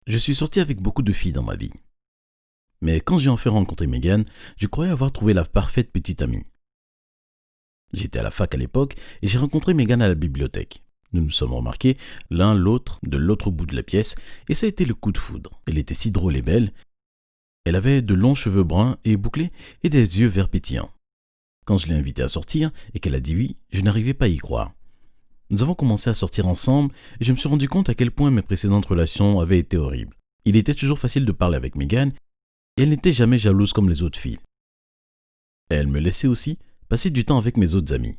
Je suis sorti avec beaucoup de filles dans ma vie. Mais quand j'ai enfin rencontré Megan, je croyais avoir trouvé la parfaite petite amie. J'étais à la fac à l'époque et j'ai rencontré Megan à la bibliothèque. Nous nous sommes remarqués l'un l'autre de l'autre bout de la pièce et ça a été le coup de foudre. Elle était si drôle et belle. Elle avait de longs cheveux bruns et bouclés et des yeux verts pétillants. Quand je l'ai invitée à sortir et qu'elle a dit oui, je n'arrivais pas à y croire. Nous avons commencé à sortir ensemble et je me suis rendu compte à quel point mes précédentes relations avaient été horribles. Il était toujours facile de parler avec Megan et elle n'était jamais jalouse comme les autres filles. Elle me laissait aussi passer du temps avec mes autres amis.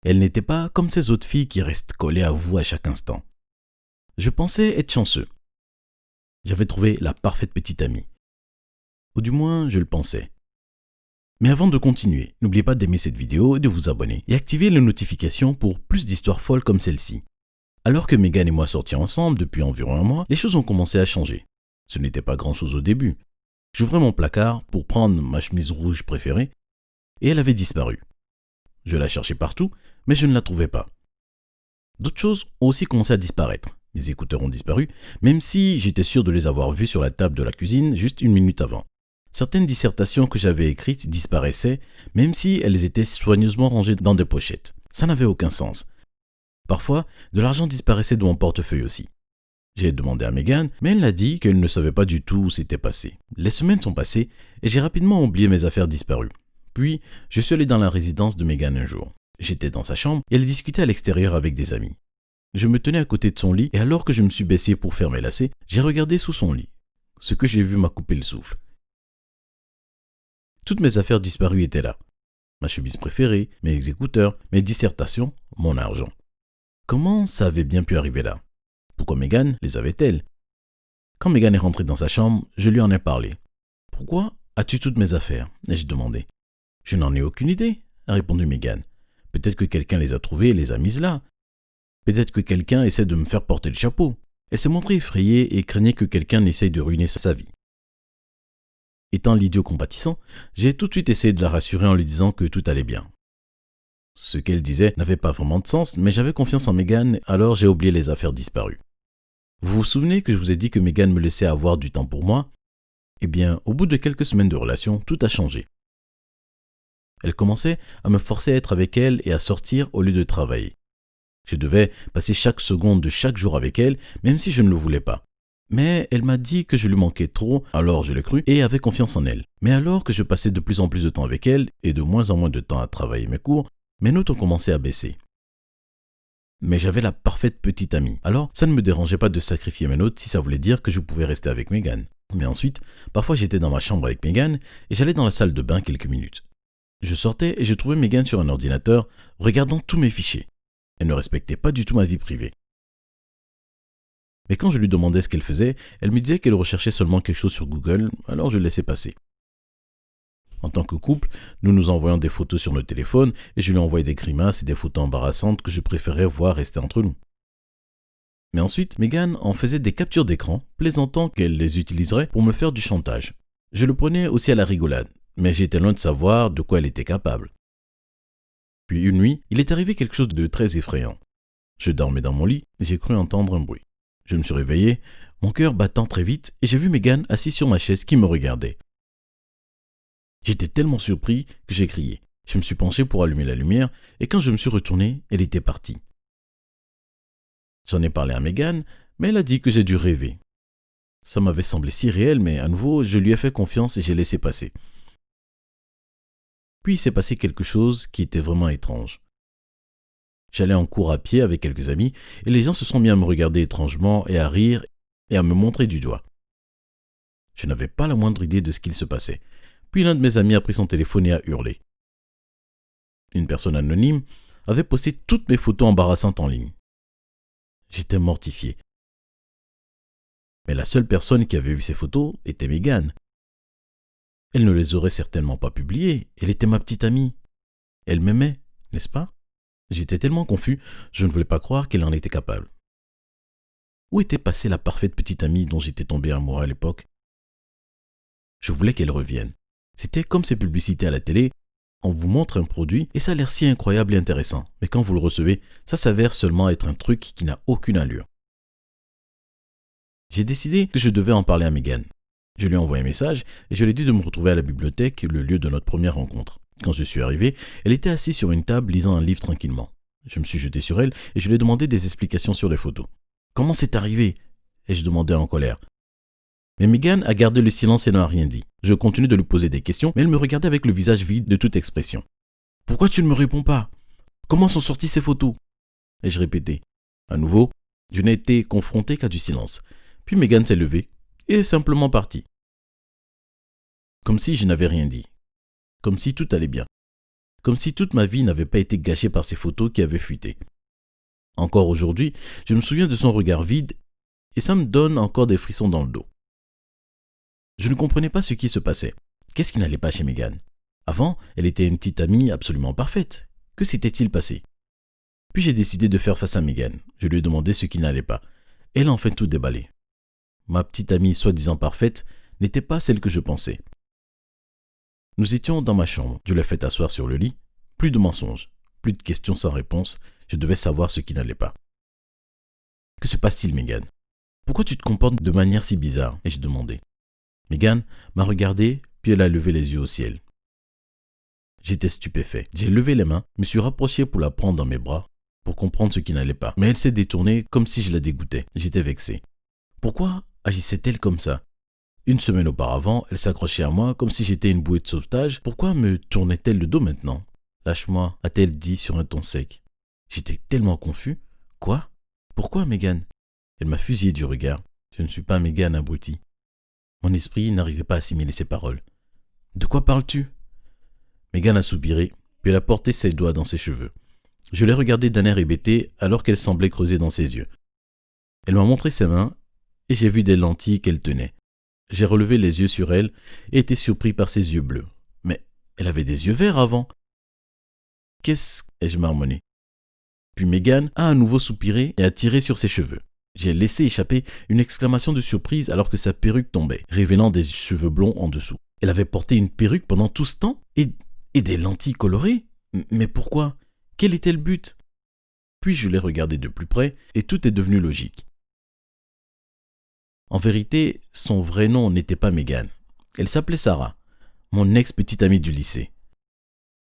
Elle n'était pas comme ces autres filles qui restent collées à vous à chaque instant. Je pensais être chanceux. J'avais trouvé la parfaite petite amie. Ou du moins, je le pensais. Mais avant de continuer, n'oubliez pas d'aimer cette vidéo et de vous abonner et activer les notifications pour plus d'histoires folles comme celle-ci. Alors que Megan et moi sortions ensemble depuis environ un mois, les choses ont commencé à changer. Ce n'était pas grand-chose au début. J'ouvrais mon placard pour prendre ma chemise rouge préférée et elle avait disparu. Je la cherchais partout, mais je ne la trouvais pas. D'autres choses ont aussi commencé à disparaître. Mes écouteurs ont disparu, même si j'étais sûr de les avoir vus sur la table de la cuisine juste une minute avant. Certaines dissertations que j'avais écrites disparaissaient, même si elles étaient soigneusement rangées dans des pochettes. Ça n'avait aucun sens. Parfois, de l'argent disparaissait de mon portefeuille aussi. J'ai demandé à Megan, mais elle a dit qu'elle ne savait pas du tout où c'était passé. Les semaines sont passées et j'ai rapidement oublié mes affaires disparues. Puis, je suis allé dans la résidence de Megan un jour. J'étais dans sa chambre et elle discutait à l'extérieur avec des amis. Je me tenais à côté de son lit et alors que je me suis baissé pour faire mes lacets, j'ai regardé sous son lit. Ce que j'ai vu m'a coupé le souffle. Toutes mes affaires disparues étaient là. Ma chemise préférée, mes écouteurs, mes dissertations, mon argent. Comment ça avait bien pu arriver là? Pourquoi Megan les avait-elle? Quand Megan est rentrée dans sa chambre, je lui en ai parlé. « Pourquoi as-tu toutes mes affaires ?» ai-je demandé. « Je n'en ai aucune idée » a répondu Megan. « Peut-être que quelqu'un les a trouvées et les a mises là. Peut-être que quelqu'un essaie de me faire porter le chapeau. » Elle s'est montrée effrayée et craignait que quelqu'un n'essaye de ruiner sa vie. Étant l'idiot compatissant, j'ai tout de suite essayé de la rassurer en lui disant que tout allait bien. Ce qu'elle disait n'avait pas vraiment de sens, mais j'avais confiance en Megan, alors j'ai oublié les affaires disparues. Vous vous souvenez que je vous ai dit que Megan me laissait avoir du temps pour moi? Eh bien, au bout de quelques semaines de relation, tout a changé. Elle commençait à me forcer à être avec elle et à sortir au lieu de travailler. Je devais passer chaque seconde de chaque jour avec elle, même si je ne le voulais pas. Mais elle m'a dit que je lui manquais trop, alors je l'ai cru et avais confiance en elle. Mais alors que je passais de plus en plus de temps avec elle et de moins en moins de temps à travailler mes cours, mes notes ont commencé à baisser. Mais j'avais la parfaite petite amie, alors ça ne me dérangeait pas de sacrifier mes notes si ça voulait dire que je pouvais rester avec Megan. Mais ensuite, parfois j'étais dans ma chambre avec Megan et j'allais dans la salle de bain quelques minutes. Je sortais et je trouvais Megan sur un ordinateur, regardant tous mes fichiers. Elle ne respectait pas du tout ma vie privée. Mais quand je lui demandais ce qu'elle faisait, elle me disait qu'elle recherchait seulement quelque chose sur Google, alors je laissais passer. En tant que couple, nous nous envoyons des photos sur nos téléphones et je lui envoyais des grimaces et des photos embarrassantes que je préférais voir rester entre nous. Mais ensuite, Megan en faisait des captures d'écran, plaisantant qu'elle les utiliserait pour me faire du chantage. Je le prenais aussi à la rigolade, mais j'étais loin de savoir de quoi elle était capable. Puis une nuit, il est arrivé quelque chose de très effrayant. Je dormais dans mon lit et j'ai cru entendre un bruit. Je me suis réveillé, mon cœur battant très vite, et j'ai vu Megan assise sur ma chaise qui me regardait. J'étais tellement surpris que j'ai crié. Je me suis penché pour allumer la lumière, et quand je me suis retourné, elle était partie. J'en ai parlé à Megan, mais elle a dit que j'ai dû rêver. Ça m'avait semblé si réel, mais à nouveau, je lui ai fait confiance et j'ai laissé passer. Puis il s'est passé quelque chose qui était vraiment étrange. J'allais en cours à pied avec quelques amis et les gens se sont mis à me regarder étrangement et à rire et à me montrer du doigt. Je n'avais pas la moindre idée de ce qu'il se passait. Puis l'un de mes amis a pris son téléphone et a hurlé. Une personne anonyme avait posté toutes mes photos embarrassantes en ligne. J'étais mortifié. Mais la seule personne qui avait vu ces photos était Megan. Elle ne les aurait certainement pas publiées. Elle était ma petite amie. Elle m'aimait, n'est-ce pas? J'étais tellement confus, je ne voulais pas croire qu'elle en était capable. Où était passée la parfaite petite amie dont j'étais tombé amoureux à l'époque? Je voulais qu'elle revienne. C'était comme ces publicités à la télé. On vous montre un produit et ça a l'air si incroyable et intéressant. Mais quand vous le recevez, ça s'avère seulement être un truc qui n'a aucune allure. J'ai décidé que je devais en parler à Megan. Je lui ai envoyé un message et je lui ai dit de me retrouver à la bibliothèque, le lieu de notre première rencontre. Quand je suis arrivé, elle était assise sur une table lisant un livre tranquillement. Je me suis jeté sur elle et je lui ai demandé des explications sur les photos. « Comment c'est arrivé ?» ai-je demandé en colère. Mais Megan a gardé le silence et n'a rien dit. Je continue de lui poser des questions, mais elle me regardait avec le visage vide de toute expression. « Pourquoi tu ne me réponds pas? Comment sont sorties ces photos ?» ai-je répété. À nouveau, je n'ai été confronté qu'à du silence. Puis Megan s'est levée et est simplement partie. Comme si je n'avais rien dit. Comme si tout allait bien. Comme si toute ma vie n'avait pas été gâchée par ces photos qui avaient fuité. Encore aujourd'hui, je me souviens de son regard vide et ça me donne encore des frissons dans le dos. Je ne comprenais pas ce qui se passait. Qu'est-ce qui n'allait pas chez Megan? Avant, elle était une petite amie absolument parfaite. Que s'était-il passé? Puis j'ai décidé de faire face à Megan. Je lui ai demandé ce qui n'allait pas. Elle a enfin tout déballé. Ma petite amie soi-disant parfaite n'était pas celle que je pensais. Nous étions dans ma chambre. Je l'ai fait asseoir sur le lit. Plus de mensonges, plus de questions sans réponse. Je devais savoir ce qui n'allait pas. Que se passe-t-il, Megan? Pourquoi tu te comportes de manière si bizarre? Ai-je demandé. Megan m'a regardé, puis elle a levé les yeux au ciel. J'étais stupéfait. J'ai levé les mains, me suis rapproché pour la prendre dans mes bras, pour comprendre ce qui n'allait pas. Mais elle s'est détournée comme si je la dégoûtais. J'étais vexé. Pourquoi agissait-elle comme ça? Une semaine auparavant, elle s'accrochait à moi comme si j'étais une bouée de sauvetage. Pourquoi me tournait-elle le dos maintenant? Lâche-moi, a-t-elle dit sur un ton sec. J'étais tellement confus. Quoi? Pourquoi, Megan? Elle m'a fusillé du regard. Je ne suis pas Megan, abruti. Mon esprit n'arrivait pas à assimiler ces paroles. De quoi parles-tu? Megan a soupiré, puis elle a porté ses doigts dans ses cheveux. Je l'ai regardée d'un air hébété alors qu'elle semblait creuser dans ses yeux. Elle m'a montré ses mains et j'ai vu des lentilles qu'elle tenait. J'ai relevé les yeux sur elle et été surpris par ses yeux bleus. Mais elle avait des yeux verts avant. Qu'est-ce ai-je marmonné? Puis Megan a à nouveau soupiré et a tiré sur ses cheveux. J'ai laissé échapper une exclamation de surprise alors que sa perruque tombait, révélant des cheveux blonds en dessous. Elle avait porté une perruque pendant tout ce temps et des lentilles colorées? Mais pourquoi? Quel était le but? Puis je l'ai regardée de plus près et tout est devenu logique. En vérité, son vrai nom n'était pas Megan. Elle s'appelait Sarah, mon ex-petite amie du lycée.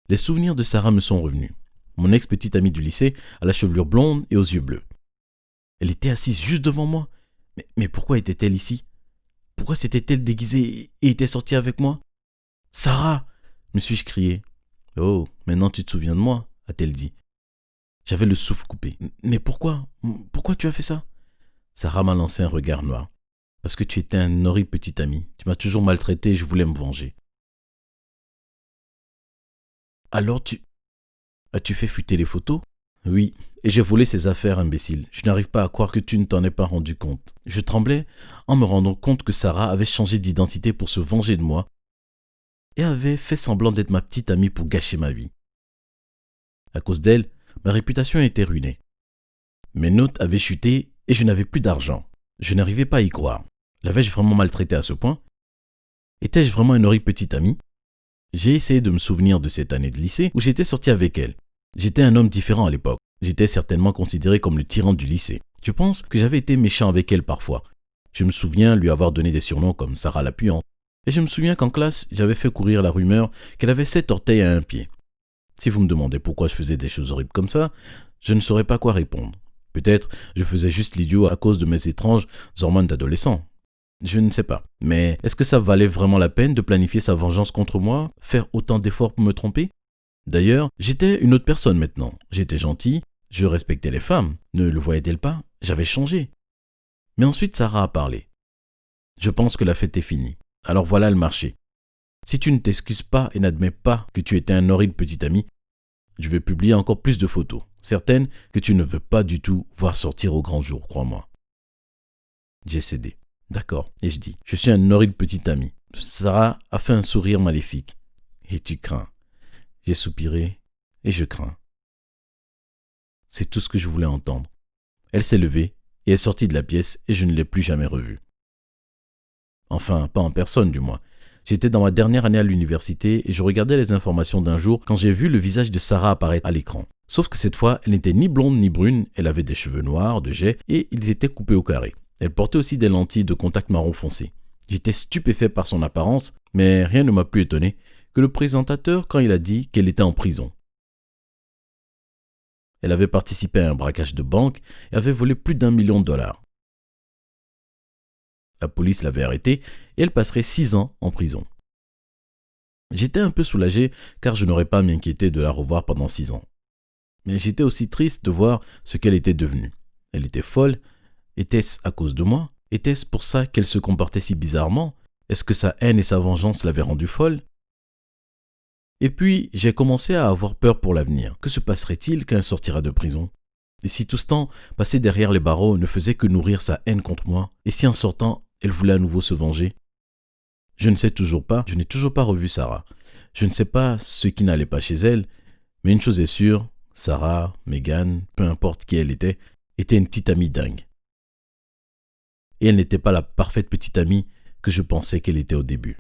Les souvenirs de Sarah me sont revenus. Mon ex-petite amie du lycée à la chevelure blonde et aux yeux bleus. Elle était assise juste devant moi. Mais pourquoi était-elle ici? Pourquoi s'était-elle déguisée et était sortie avec moi? Sarah! Me suis-je crié. Oh, maintenant tu te souviens de moi, a-t-elle dit. J'avais le souffle coupé. Mais pourquoi? Pourquoi tu as fait ça? Sarah m'a lancé un regard noir. Parce que tu étais un horrible petit ami. Tu m'as toujours maltraité et je voulais me venger. Alors as-tu fait fuiter les photos? Oui, et j'ai volé ces affaires, imbécile. Je n'arrive pas à croire que tu ne t'en aies pas rendu compte. Je tremblais en me rendant compte que Sarah avait changé d'identité pour se venger de moi et avait fait semblant d'être ma petite amie pour gâcher ma vie. À cause d'elle, ma réputation était ruinée. Mes notes avaient chuté et je n'avais plus d'argent. Je n'arrivais pas à y croire. L'avais-je vraiment maltraité à ce point? Étais-je vraiment une horrible petite amie? J'ai essayé de me souvenir de cette année de lycée où j'étais sorti avec elle. J'étais un homme différent à l'époque. J'étais certainement considéré comme le tyran du lycée. Je pense que j'avais été méchant avec elle parfois. Je me souviens lui avoir donné des surnoms comme Sarah la puante. Et je me souviens qu'en classe, j'avais fait courir la rumeur qu'elle avait 7 orteils à un pied. Si vous me demandez pourquoi je faisais des choses horribles comme ça, je ne saurais pas quoi répondre. Peut-être je faisais juste l'idiot à cause de mes étranges hormones d'adolescent. Je ne sais pas. Mais est-ce que ça valait vraiment la peine de planifier sa vengeance contre moi, faire autant d'efforts pour me tromper? D'ailleurs, j'étais une autre personne maintenant. J'étais gentil, je respectais les femmes. Ne le voyait-elle pas? J'avais changé. Mais ensuite, Sarah a parlé. Je pense que la fête est finie. Alors voilà le marché. Si tu ne t'excuses pas et n'admets pas que tu étais un horrible petit ami, je vais publier encore plus de photos, certaines que tu ne veux pas du tout voir sortir au grand jour, crois-moi. J'ai cédé. D'accord, et je dis, je suis un horrible petit ami. Sarah a fait un sourire maléfique. Et tu crains. J'ai soupiré et je crains. C'est tout ce que je voulais entendre. Elle s'est levée et est sortie de la pièce et je ne l'ai plus jamais revue. Enfin, pas en personne du moins. J'étais dans ma dernière année à l'université et je regardais les informations d'un jour quand j'ai vu le visage de Sarah apparaître à l'écran. Sauf que cette fois, elle n'était ni blonde ni brune, elle avait des cheveux noirs, de jais, et ils étaient coupés au carré. Elle portait aussi des lentilles de contact marron foncé. J'étais stupéfait par son apparence, mais rien ne m'a plus étonné que le présentateur quand il a dit qu'elle était en prison. Elle avait participé à un braquage de banque et avait volé plus d'1 million de dollars. La police l'avait arrêtée et elle passerait 6 ans en prison. J'étais un peu soulagé car je n'aurais pas à m'inquiéter de la revoir pendant 6 ans. Mais j'étais aussi triste de voir ce qu'elle était devenue. Elle était folle. Était-ce à cause de moi? Était-ce pour ça qu'elle se comportait si bizarrement? Est-ce que sa haine et sa vengeance l'avaient rendue folle? Et puis, j'ai commencé à avoir peur pour l'avenir. Que se passerait-il quand elle sortira de prison? Et si tout ce temps passé derrière les barreaux ne faisait que nourrir sa haine contre moi? Et si en sortant, elle voulait à nouveau se venger? Je ne sais toujours pas, je n'ai toujours pas revu Sarah. Je ne sais pas ce qui n'allait pas chez elle, mais une chose est sûre, Sarah, Megan, peu importe qui elle était une petite amie dingue. Et elle n'était pas la parfaite petite amie que je pensais qu'elle était au début.